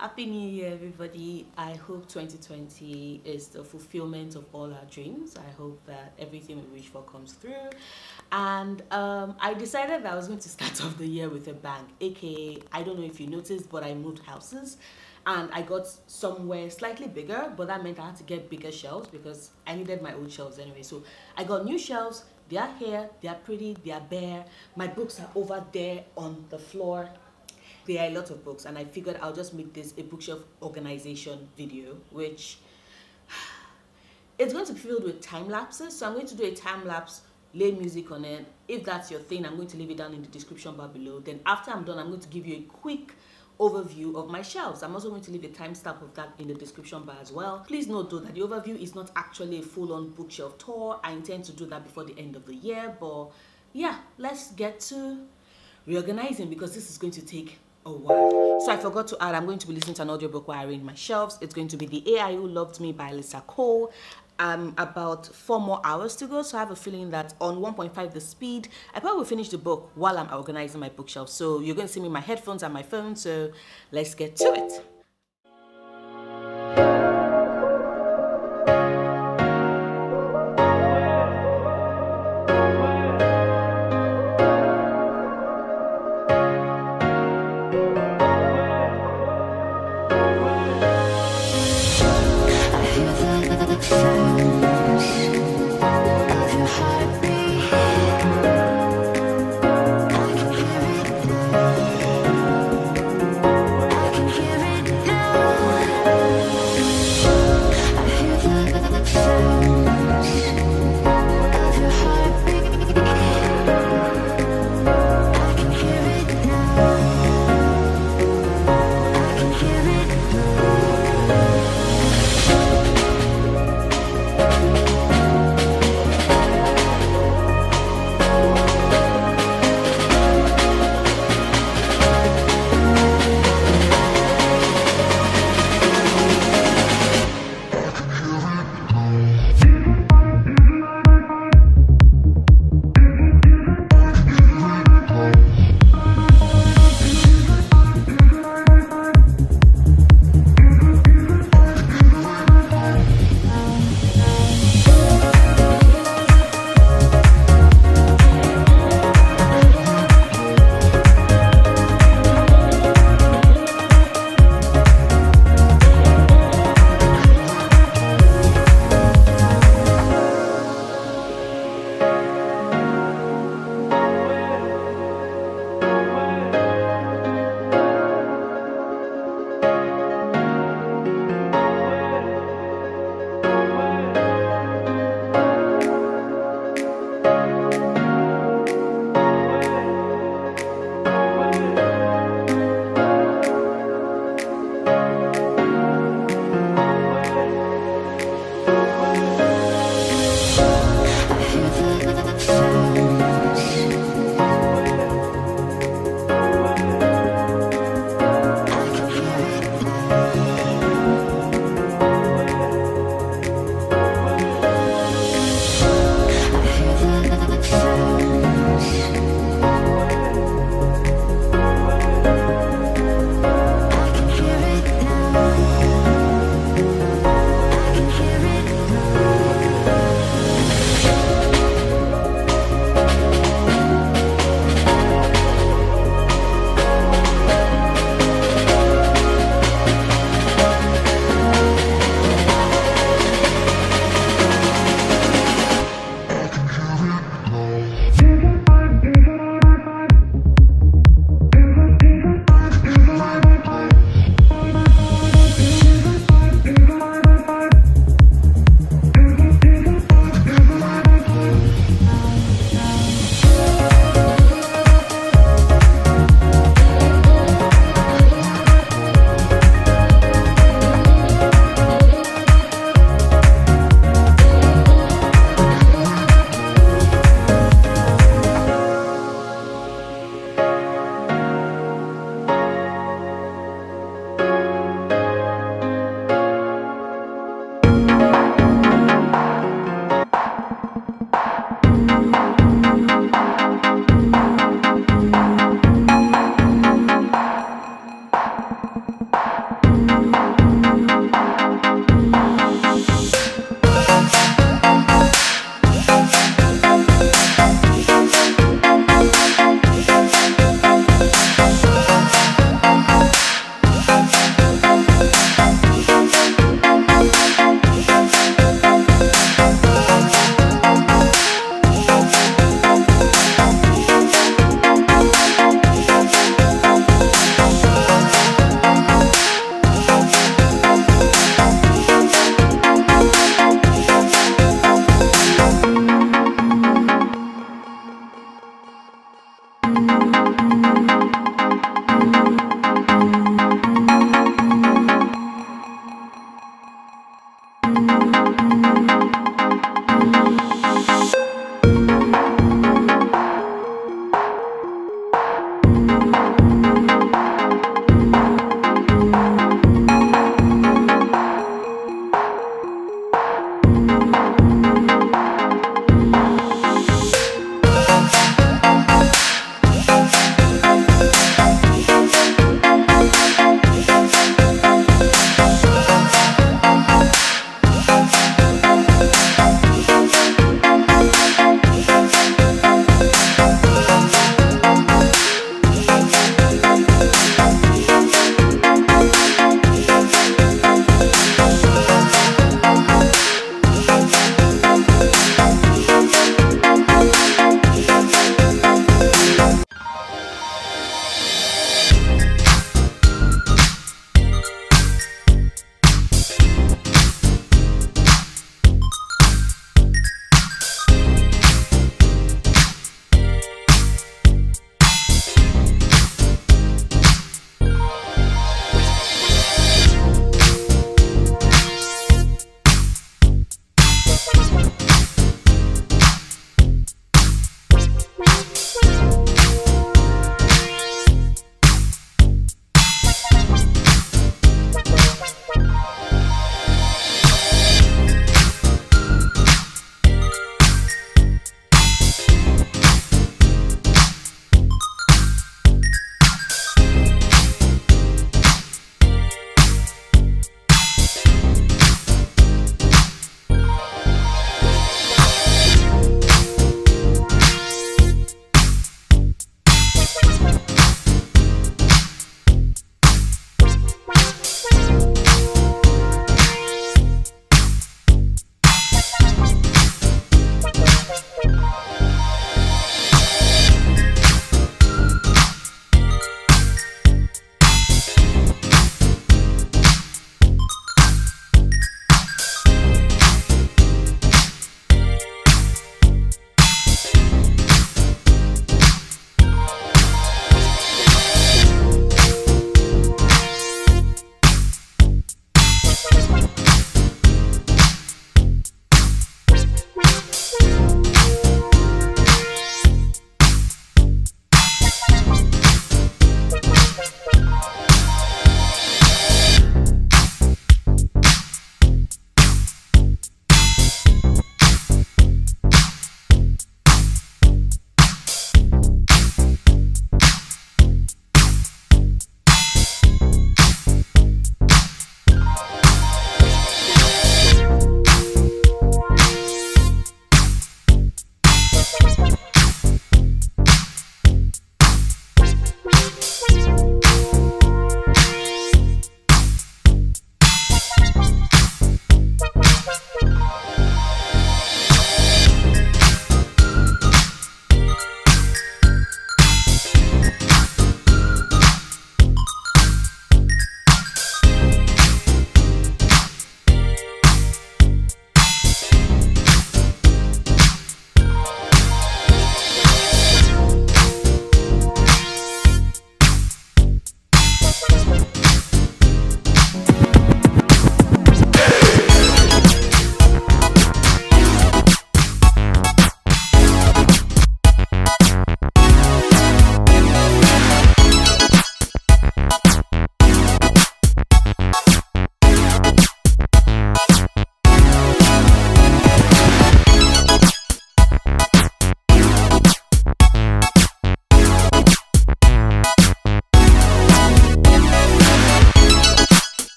Happy New Year, everybody. I hope 2020 is the fulfillment of all our dreams. I hope that everything we wish for comes through. And I decided that I was going to start off the year with a bang, aka, I don't know if you noticed, but I moved houses and I got somewhere slightly bigger, but that meant I had to get bigger shelves because I needed my old shelves anyway. So I got new shelves. They are here, they are pretty, they are bare. My books are over there on the floor. There are a lot of books, and I figured I'll just make this a bookshelf organization video, which it's going to be filled with time lapses. So I'm going to do a time lapse, lay music on it. If that's your thing, I'm going to leave it down in the description bar below. Then after I'm done, I'm going to give you a quick overview of my shelves. I'm also going to leave a timestamp of that in the description bar as well. Please note though that the overview is not actually a full-on bookshelf tour. I intend to do that before the end of the year, but yeah, let's get to reorganizing because this is going to take a while. So I forgot to add, I'm going to be listening to an audiobook while I arrange my shelves. It's going to be The AI Who Loved Me by Lisa Cole. About 4 more hours to go, so I have a feeling that on 1.5 the speed, I probably will finish the book while I'm organizing my bookshelf. So you're going to see me in my headphones and my phone, so let's get to it.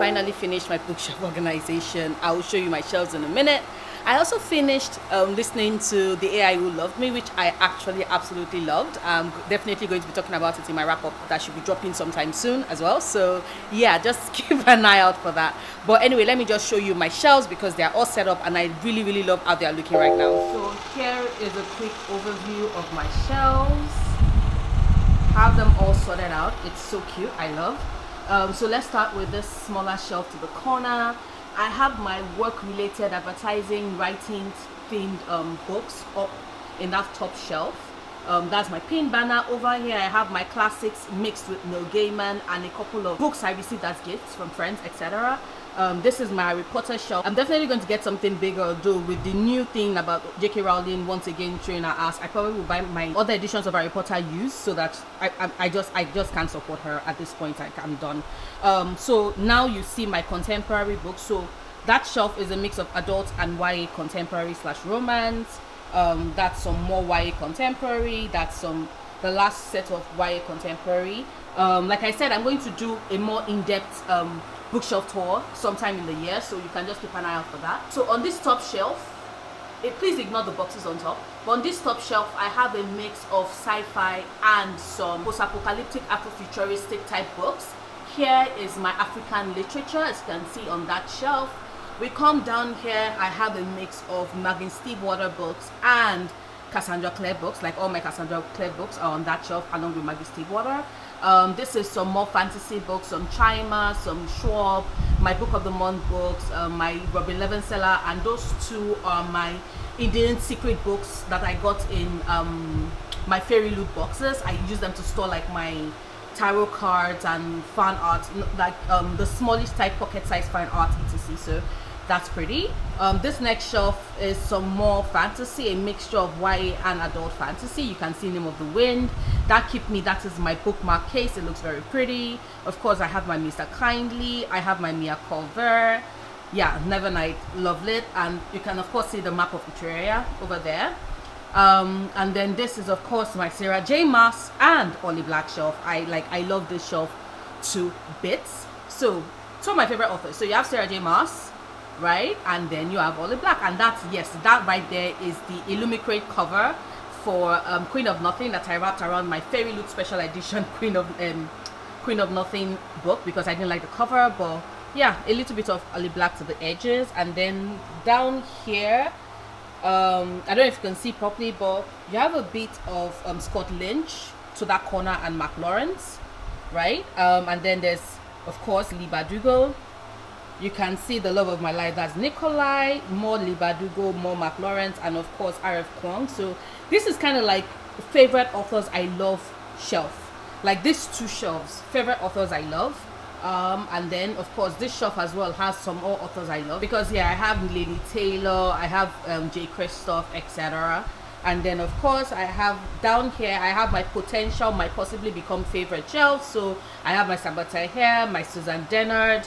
finally finished my Bookshelve Organization. I will show you my shelves in a minute. I also finished listening to The AI Who Loved Me, which I actually absolutely loved. I'm definitely going to be talking about it in my wrap-up that should be dropping sometime soon as well. So yeah, just keep an eye out for that. But anyway, let me just show you my shelves because they are all set up and I really love how they are looking right now. So here is a quick overview of my shelves. Have them all sorted out. It's so cute. I love. So let's start with this smaller shelf to the corner. I have my work-related advertising, writing themed books up in that top shelf. That's my pin banner. Over here, I have my classics mixed with Neil Gaiman and a couple of books I received as gifts from friends, etc. This is my Harry Potter shelf. I'm definitely going to get something bigger though with the new thing about J.K. Rowling once again showing her ass. I probably will buy my other editions of Harry Potter used so that I just can't support her at this point. I'm done. So now you see my contemporary books. So that shelf is a mix of adult and YA contemporary / romance. That's some more YA contemporary. That's the last set of YA contemporary. Like I said, I'm going to do a more in-depth bookshelf tour sometime in the year, so you can just keep an eye out for that. So on this top shelf, please ignore the boxes on top, but on this top shelf I have a mix of sci-fi and some post-apocalyptic Afrofuturistic type books. Here is my African literature, as you can see on that shelf. We come down here, I have a mix of Maggie Stiefvater books and Cassandra Clare books. Like all my Cassandra Clare books are on that shelf along with Maggie Stiefvater. This is some more fantasy books, some Chima, some Schwab, my Book of the Month books, my Robin Levenseller, and those two are my Indian secret books that I got in my Fairy Loot boxes. I use them to store like my tarot cards and fan art, like the smallish type pocket size fan art, etc. So that's pretty. This next shelf is some more fantasy, a mixture of YA and adult fantasy. You can see Name of the Wind. That is my bookmark case. It looks very pretty. Of course, I have my Mr. Kindly. I have my Mia Culver. Yeah, Nevernight, Lovelit, and you can of course see the map of Literaria over there. And then this is of course my Sarah J. Maas and Ollie Black shelf. I love this shelf to bits. So two of my favorite authors. So you have Sarah J. Maas, right, and then you have Ollie Black, and that's, yes, that right there is the Illumicrate cover for Queen of Nothing that I wrapped around my Fairy Loot special edition Queen of Nothing book because I didn't like the cover. But yeah, a little bit of Ollie Black to the edges. And then down here, I don't know if you can see properly, but you have a bit of Scott Lynch to that corner and Mark Lawrence, right? And then there's of course Lee Bardugo. You can see The Love of My Life, that's Nikolai, more Lee Bardugo, more Mark Lawrence, and of course R.F. Kuang. So this is kind of like favorite authors I love shelf. Like these two shelves, favorite authors I love. And then of course this shelf as well has some more authors I love, because yeah, I have Lady Taylor, I have J. Christoph, etc. And then of course I have down here, I have my potential, my possibly become favorite shelves. So I have my Sabata here, my Susan Dennard,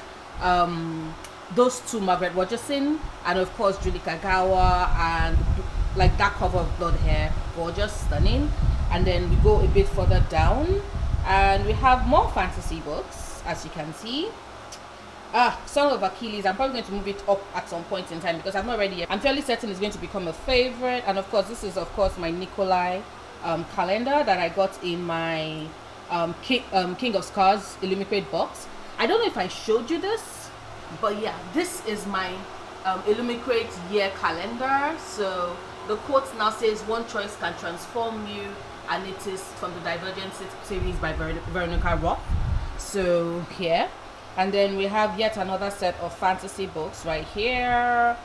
those two Margaret Rogerson, and of course Julie Kagawa, and like that cover of Blood Hair, gorgeous, stunning. And then we go a bit further down and we have more fantasy books, as you can see. Song of Achilles, I'm probably going to move it up at some point in time because I'm not ready yet. I'm fairly certain it's going to become a favorite. And of course this is of course my Nikolai calendar that I got in my King of Scars Illumicrate box. I don't know if I showed you this, but yeah, this is my Illumicrate year calendar. So the quote now says, "One choice can transform you," and it is from the Divergent series by Veronica Roth. So here, and then we have yet another set of fantasy books right here.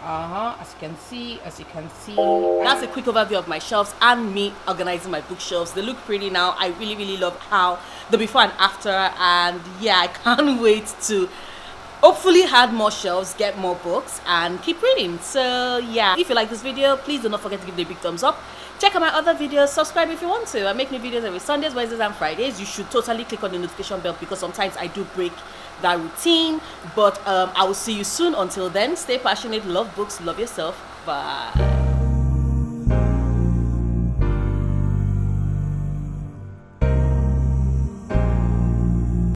As you can see, that's a quick overview of my shelves and me organizing my bookshelves. They look pretty now. I really love how the before and after, and yeah, I can't wait to hopefully add more shelves, get more books, and keep reading. So yeah, if you like this video, please do not forget to give it a big thumbs up. Check out my other videos, subscribe if you want to. I make new videos every Sundays, Wednesdays, and Fridays. You should totally click on the notification bell because sometimes I do break that routine. But I will see you soon. Until then, stay passionate, love books, love yourself. Bye.